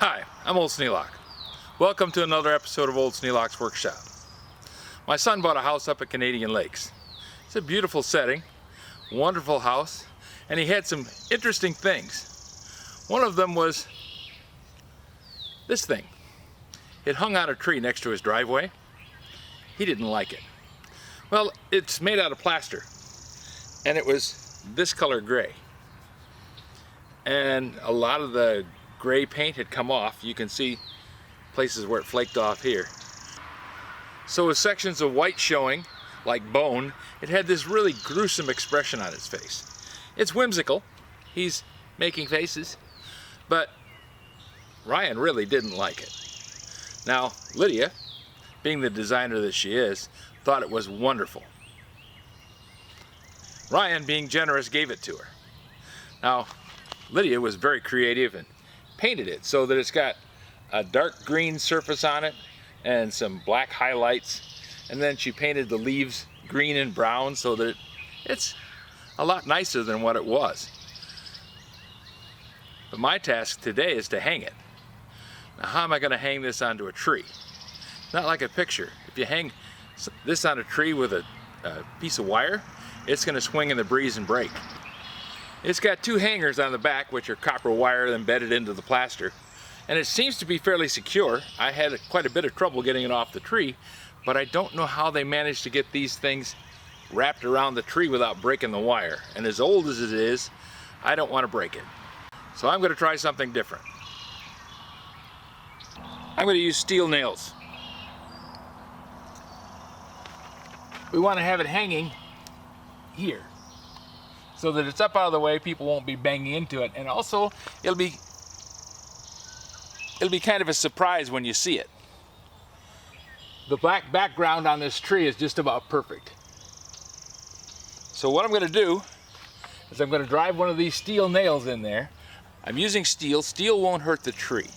Hi, I'm Old Sneelock. Welcome to another episode of Old Sneelock's Workshop. My son bought a house up at Canadian Lakes. It's a beautiful setting, wonderful house, and he had some interesting things. One of them was this thing. It hung on a tree next to his driveway. He didn't like it. Well, it's made out of plaster, and it was this color gray. And a lot of the gray paint had come off. You can see places where it flaked off here. So with sections of white showing, like bone, it had this really gruesome expression on its face. It's whimsical. He's making faces, but Ryan really didn't like it. Now, Lydia, being the designer that she is, thought it was wonderful. Ryan, being generous, gave it to her. Now, Lydia was very creative and painted it so that it's got a dark green surface on it and some black highlights, and then she painted the leaves green and brown so that it's a lot nicer than what it was. But my task today is to hang it. Now, how am I going to hang this onto a tree? Not like a picture. If you hang this on a tree with a piece of wire, it's going to swing in the breeze and break. It's got two hangers on the back, which are copper wire embedded into the plaster, and it seems to be fairly secure. I had quite a bit of trouble getting it off the tree, but I don't know how they managed to get these things wrapped around the tree without breaking the wire. And as old as it is, I don't want to break it. So I'm going to try something different. I'm going to use steel nails. We want to have it hanging here, so that it's up out of the way, people won't be banging into it, and also it'll be kind of a surprise when you see it. The black background on this tree is just about perfect. So what I'm going to do is I'm going to drive one of these steel nails in there. I'm using steel. Steel won't hurt the tree.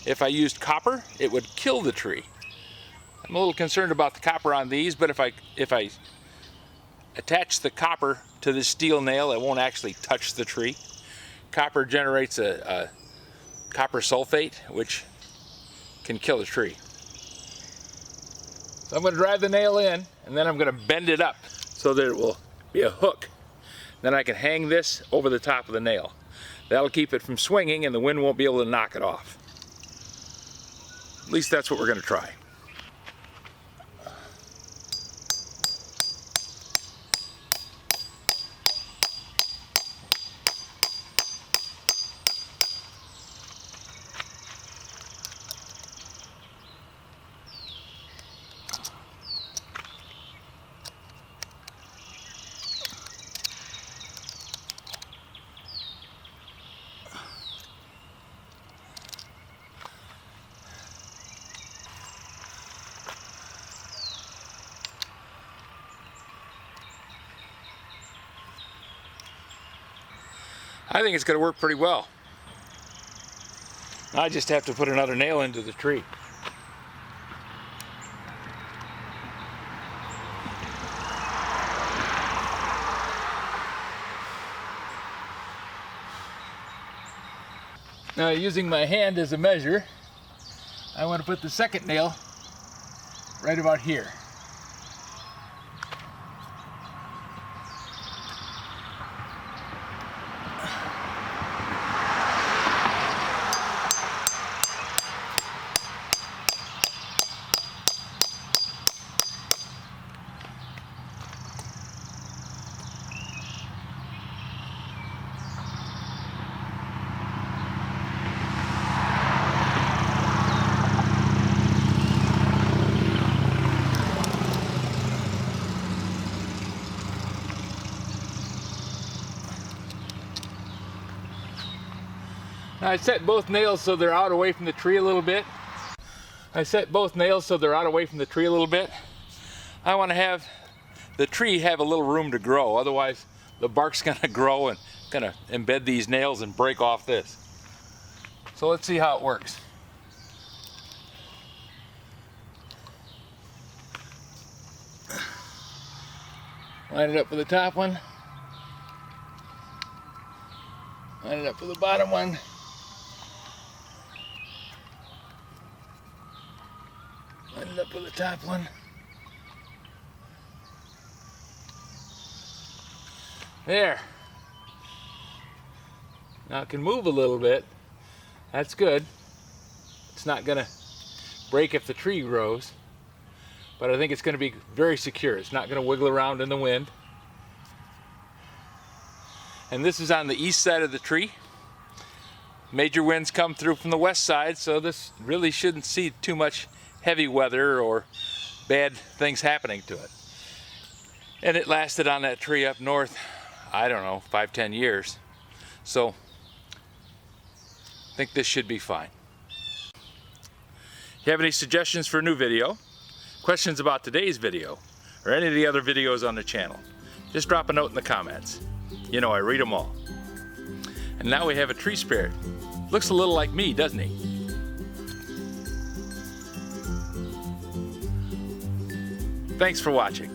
If I used copper, it would kill the tree. I'm a little concerned about the copper on these, but if I attach the copper to this steel nail, it won't actually touch the tree. Copper generates a copper sulfate, which can kill the tree. So I'm going to drive the nail in, and then I'm going to bend it up so that it will be a hook. Then I can hang this over the top of the nail. That'll keep it from swinging, and the wind won't be able to knock it off. At least that's what we're going to try. I think it's going to work pretty well. I just have to put another nail into the tree. Now, using my hand as a measure, I want to put the second nail right about here. Now I set both nails so they're out away from the tree a little bit. I want to have the tree have a little room to grow, otherwise the bark's going to grow and going to embed these nails and break off this. So let's see how it works. Line it up for the top one. Line it up for the bottom one. end up with the top one. There. Now it can move a little bit. That's good. It's not gonna break if the tree grows, but I think it's gonna be very secure. It's not gonna wiggle around in the wind. And this is on the east side of the tree. Major winds come through from the west side, so this really shouldn't see too much heavy weather or bad things happening to it. And it lasted on that tree up north, I don't know, 5-10 years. So I think this should be fine. If you have any suggestions for a new video, questions about today's video, or any of the other videos on the channel, just drop a note in the comments. You know I read them all. And now we have a tree spirit. Looks a little like me, doesn't he? Thanks for watching.